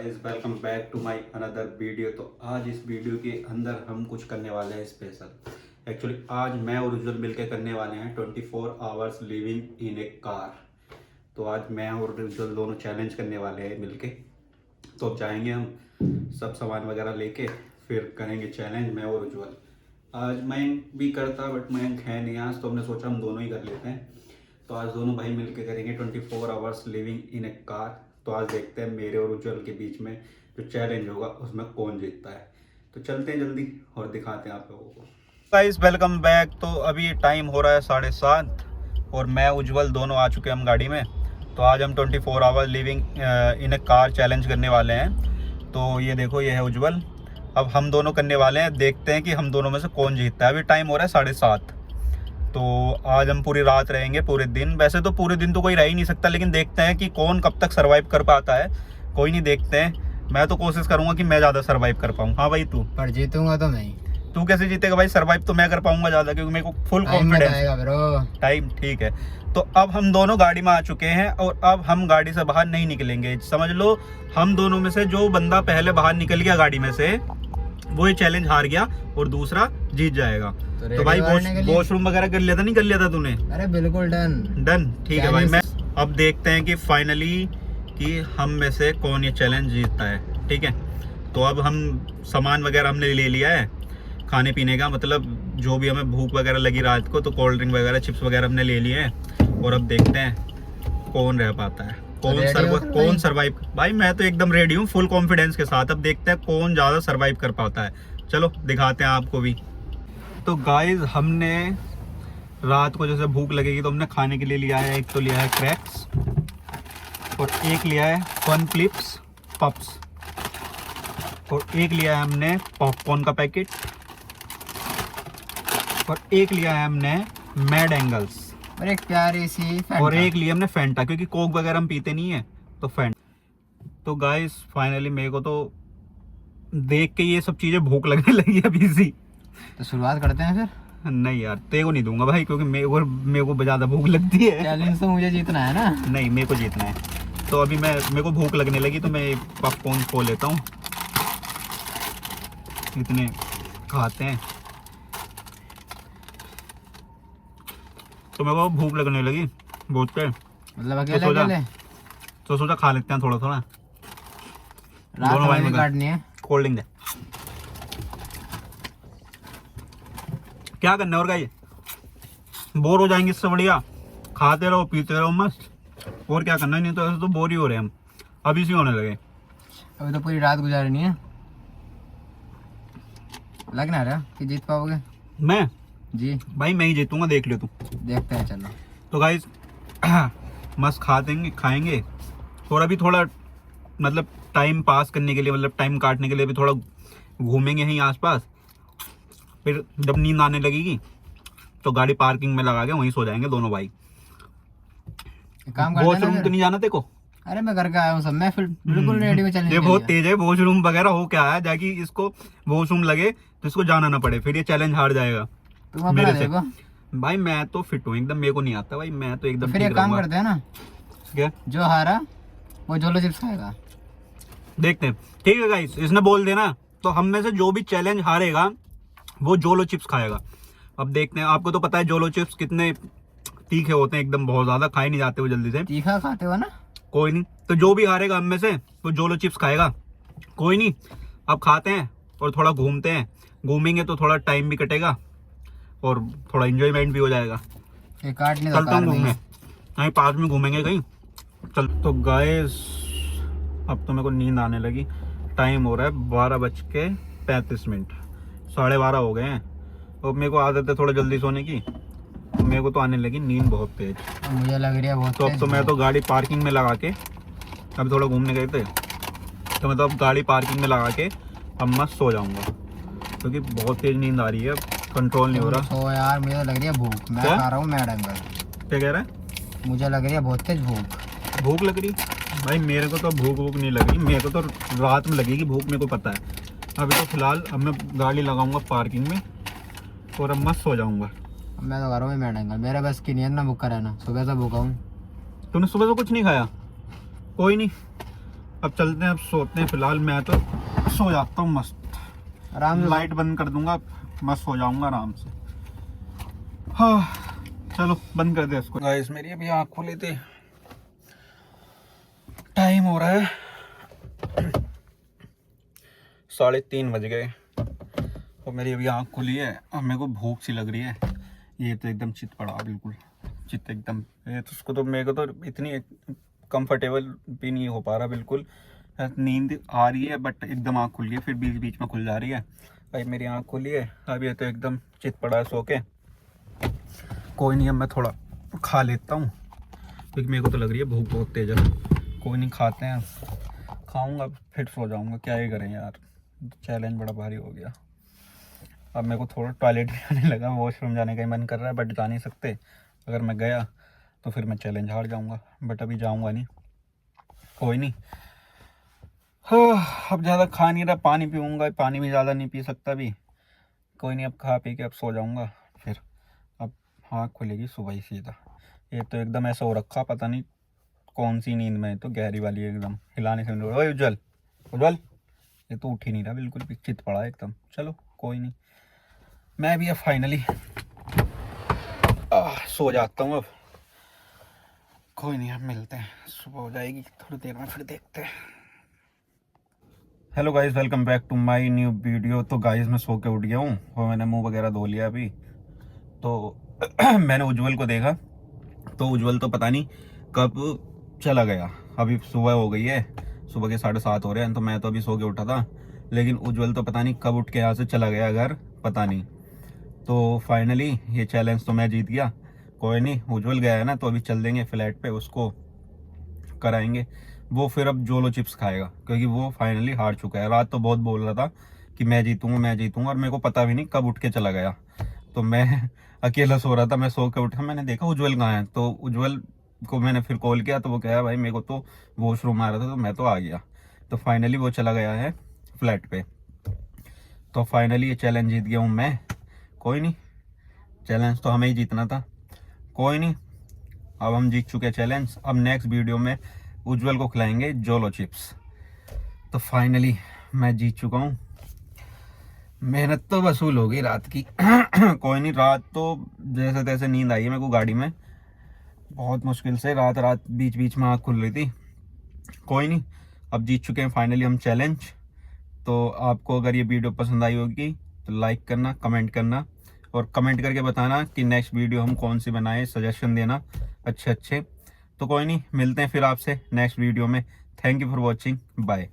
Welcome back to my another video. तो आज इस वीडियो के अंदर हम कुछ करने वाले हैं स्पेशल। एक्चुअली आज मैं और उज्जवल मिलकर करने वाले हैं 24 hours living in a car. तो आज मैं और उज्जवल दोनों चैलेंज करने वाले हैं मिलके। तो अब जाएंगे हम सब सामान वगैरह लेके, फिर करेंगे चैलेंज मैं और उज्जवल। आज मयंक भी करता बट मयंक है नहीं आज, तो हमने सोचा हम दोनों ही कर लेते हैं। तो आज दोनों भाई मिलके करेंगे 24 hours living in a car. तो आज देखते हैं मेरे और उज्जवल के बीच में जो चैलेंज होगा उसमें कौन जीतता है। तो चलते हैं जल्दी और दिखाते हैं आप लोगों को। Guys welcome back. तो अभी टाइम हो रहा है 7:30 और मैं उज्जवल दोनों आ चुके हैं हम गाड़ी में। तो आज हम 24 hour living in a car challenge करने वाले हैं। तो ये देखो, ये है उज्जवल। अब हम दोनों करने वाले हैं, देखते हैं कि हम दोनों में से कौन जीतता है। अभी टाइम हो रहा है 7:30। तो आज हम पूरी रात रहेंगे, पूरे दिन। वैसे तो पूरे दिन तो कोई रह ही नहीं सकता, लेकिन देखते हैं कि कौन कब तक सरवाइव कर पाता है। कोई नहीं, देखते हैं। मैं तो कोशिश करूंगा कि मैं ज़्यादा सरवाइव कर पाऊँ। हाँ भाई, तू पर जीतूंगा तो मैं। तू कैसे जीतेगा भाई? सरवाइव तो मैं कर पाऊंगा ज़्यादा, क्योंकि मेरे को फुल कॉन्फिडेंस है। टाइम ठीक है। तो अब हम दोनों गाड़ी में आ चुके हैं और अब हम गाड़ी से बाहर नहीं निकलेंगे। समझ लो, हम दोनों में से जो बंदा पहले बाहर निकल गया गाड़ी में से, वो ये चैलेंज हार गया और दूसरा जीत जाएगा। तो भाई वॉशरूम वगैरह कर लिया था? नहीं कर लिया था तूने? अरे बिल्कुल डन डन, ठीक है भाई। मैं अब देखते हैं कि फाइनली कि हम में से कौन ये चैलेंज जीतता है। ठीक है, तो अब हम सामान वगैरह हमने ले लिया है खाने पीने का, मतलब जो भी हमें भूख वगैरह लगी रात को, तो कोल्ड ड्रिंक वगैरह चिप्स वगैरह हमने ले लिए हैं। और अब देखते हैं कौन रह पाता है, कौन सरवाइव। भाई मैं तो एकदम रेडी हूँ, फुल कॉन्फिडेंस के साथ। अब देखते हैं कौन ज़्यादा सरवाइव कर पाता है। चलो दिखाते हैं आपको भी। तो गाइस, हमने रात को जैसे भूख लगेगी तो हमने खाने के लिए लिया है, एक तो लिया है क्रैक्स और एक लिया है फन फ्लिप्स पप्स और एक लिया है हमने पॉपकॉर्न का पैकेट और एक लिया है हमने मैड एंगल्स और एक प्यारी सी फैंटा। और एक लिया हमने फैंटा, क्योंकि कोक वगैरह हम पीते नहीं है, तो फैंटा। तो गाइस फाइनली मेरे को तो देख के ये सब चीज़ें भूख लगने लगी अभी सी। तो शुरुआत करते हैं फिर। नहीं यार, तेरे को नहीं दूंगा भाई, क्योंकि मेरे को ज़्यादा भूख लगती है। चैलेंज तो मुझे जीतना है ना। नहीं, मेरे को जीतना है। तो अभी मेरे को भूख लगने लगी, तो मैं पॉपकॉर्न खो लेता हूँ। इतने खाते हैं तो मेरे को भूख लगने लगी बहुत के। मतलब अकेले तो सोचा खा लेते हैं थोड़ा थोड़ा। दोनों भाई में काटनी है। कोल्ड ड्रिंक दे। क्या करना है और क्या, ये बोर हो जाएंगे। इससे बढ़िया खाते रहो पीते रहो मस्त। और क्या करना है, नहीं तो ऐसे तो बोर ही हो रहे हैं हम। अभी से होने लगे। अभी तो पूरी रात गुजारनी है। लग ना रहा कि जीत पाओगे। मैं जी भाई मैं ही जीतूंगा, देख लियो तू। देखते हैं, चलो। तो गाइस मस्त खाएंगे। और अभी थोड़ा मतलब टाइम पास करने के लिए, मतलब टाइम काटने के लिए भी थोड़ा घूमेंगे यहीं आसपास। फिर जब नींद आने लगेगी तो गाड़ी पार्किंग में लगा के वहीं सो जाएंगे दोनों भाई। काम वॉशरूम तो नहीं जाना तेको? अरे मैं करके आया हूँ सब, मैं फिर बिल्कुल रेडी में चलने। ये बहुत तेज है, वॉशरूम वगैरह हो क्या है, जाकि इसको वॉशरूम लगे तो इसको जाना ना पड़े, फिर ये चैलेंज हार जाएगा मेरे से। भाई मैं तो फिट हूँ एकदम, मेरे को नहीं आता भाई, मैं तो एकदम। फिर ये काम करते हैं ना, क्या जो हारा वो जोलो चिप्स खाएगा। देखते हैं। ठीक है गाइस, इसने बोल देना तो हम में से जो भी चैलेंज हारेगा वो जोलो चिप्स खाएगा। अब देखते हैं। आपको तो पता है जोलो चिप्स कितने तीखे होते हैं, एकदम बहुत ज्यादा खाए नहीं जाते वो जल्दी से। तीखा खाते हो ना? कोई नहीं, तो जो भी हारेगा हम में से वो जोलो चिप्स खाएगा। कोई नहीं, अब खाते हैं और थोड़ा घूमते हैं। घूमेंगे तो थोड़ा टाइम भी कटेगा और थोड़ा एंजॉयमेंट भी हो जाएगा। ये काट नहीं चलता हूँ घूमने, कहीं पास में घूमेंगे कहीं। चल तो गाइस, अब तो मेरे को नींद आने लगी। टाइम हो रहा है 12:35। 12:30 हो गए हैं और मेरे को आदत है थोड़ा जल्दी सोने की। मेरे को तो आने लगी नींद बहुत तेज। मुझे लग रही है बहुत तो अब तो मैं तो गाड़ी पार्किंग में लगा के, अभी थोड़ा घूमने गए थे, तो मैं तो अब गाड़ी पार्किंग में लगा के अब मस्त सो जाऊंगा, क्योंकि बहुत तेज नींद आ रही है, कंट्रोल नहीं हो रहा। सो यार, मुझे लग रही है भूख। मैं खा रहा हूँ मैड एंगल। क्या कह रहा है? मुझे लग रही है बहुत तेज भूख लग रही? भाई मेरे को तो भूख नहीं लग रही, मेरे को तो रात में लगेगी भूख, मेरे को पता है। अभी तो फिलहाल अब मैं गाड़ी लगाऊंगा पार्किंग में और अब मस्त सो जाऊंगा। मैं तो कर रहा हूँ मैड एंगल, मेरे बस की नियत ना भूखा रहना। सुबह से भूखा हूँ। तूने सुबह से कुछ नहीं खाया? कोई नहीं, अब चलते हैं, अब सोते हैं। फिलहाल मैं तो सो जाता हूँ मस्त, आराम से लाइट बंद कर दूंगा, मस्त सो जाऊंगा आराम से। हाँ चलो बंद कर दे इसको। गाइस मेरी अभी आँख खुली थी, टाइम हो रहा है 3:30 बज गए और मेरी अभी आँख खुली है। अब मेरे को भूख सी लग रही है। ये तो एकदम चित पड़ा, बिल्कुल चित एकदम। ये तो उसको तो मेरे को तो इतनी कंफर्टेबल भी नहीं हो पा रहा बिल्कुल। नींद आ रही है बट एकदम आँख खुल गई, फिर बीच बीच में खुल जा रही है। भाई मेरी आँख खुली है अब, ये तो एकदम चित पड़ा है सो के। कोई नहीं, अब मैं थोड़ा खा लेता हूँ क्योंकि मेरे को तो लग रही है भूख बहुत तेज है। कोई नहीं, खाते हैं, खाऊंगा फिर सो जाऊंगा। क्या ही करें यार, चैलेंज बड़ा भारी हो गया। अब मेरे को थोड़ा टॉयलेट भी आने लगा, वॉशरूम जाने का ही मन कर रहा है बट जा नहीं सकते। अगर मैं गया तो फिर मैं चैलेंज हार जाऊंगा, बट अभी जाऊंगा नहीं। कोई नहीं, हाँ, अब ज़्यादा खा नहीं रहा, पानी पीऊँगा, पानी भी ज़्यादा नहीं पी सकता भी। कोई नहीं, अब खा पी के अब सो जाऊंगा फिर। अब हाँ खुलेगी सुबह ही सीधा। ये तो एकदम ऐसा हो रखा, पता नहीं कौन सी नींद में, तो गहरी वाली एकदम, हिलाने से। ओए उज्जवल, उज्जवल, ये तो उठ ही नहीं रहा बिल्कुल, चित पड़ा है एकदम। चलो कोई नहीं, मैं भी अब फाइनली सो जाता हूँ अब। कोई नहीं, अब मिलते हैं, सुबह हो जाएगी थोड़ी देर में, फिर देखते हैं। Hello guys, welcome back to my new video. तो गाइस मैं सो के उठ गया हूँ और मैंने मुंह वगैरह धो लिया अभी। तो मैंने उज्जवल को देखा, तो उज्जवल तो पता नहीं कब चला गया। अभी सुबह हो गई है, सुबह के 7:30 हो रहे हैं, तो मैं तो अभी सो के उठा था। लेकिन उज्जवल तो पता नहीं कब उठ के यहाँ से चला गया घर, पता नहीं। तो फाइनली ये चैलेंज तो मैं जीत गया। कोई नहीं, उज्जवल गया है ना, तो अभी चल देंगे फ्लैट पे, उसको कराएंगे। वो फिर अब जोलो चिप्स खाएगा क्योंकि वो फाइनली हार चुका है। रात तो बहुत बोल रहा था कि मैं जीतूंगा मैं जीतूंगा, और मेरे को पता भी नहीं कब उठ के चला गया। तो मैं अकेला सो रहा था, मैं सो के उठा, मैंने देखा उज्जवल कहाँ है। तो उज्जवल को मैंने फिर कॉल किया, तो वो कहा भाई मेरे को तो वॉशरूम आ रहा था, तो मैं तो आ गया। तो फाइनली वो चला गया है फ्लैट पे। तो फाइनली ये चैलेंज जीत गया हूँ मैं। कोई नहीं, चैलेंज तो हमें ही जीतना था। कोई नहीं, अब हम जीत चुके चैलेंज। अब नेक्स्ट वीडियो में उज्जवल को खिलाएंगे जोलो चिप्स। तो फाइनली मैं जीत चुका हूँ, मेहनत तो वसूल हो गई रात की। कोई नहीं, रात तो जैसे तैसे नींद आई है मेरे को गाड़ी में, बहुत मुश्किल से। रात बीच बीच में आँख खुल रही थी। कोई नहीं, अब जीत चुके हैं फाइनली हम चैलेंज। तो आपको अगर ये वीडियो पसंद आई होगी तो लाइक करना, कमेंट करना, और कमेंट करके बताना कि नेक्स्ट वीडियो हम कौन सी बनाएं, सजेशन देना अच्छे अच्छे। तो कोई नहीं, मिलते हैं फिर आपसे नेक्स्ट वीडियो में। Thank you for watching, bye.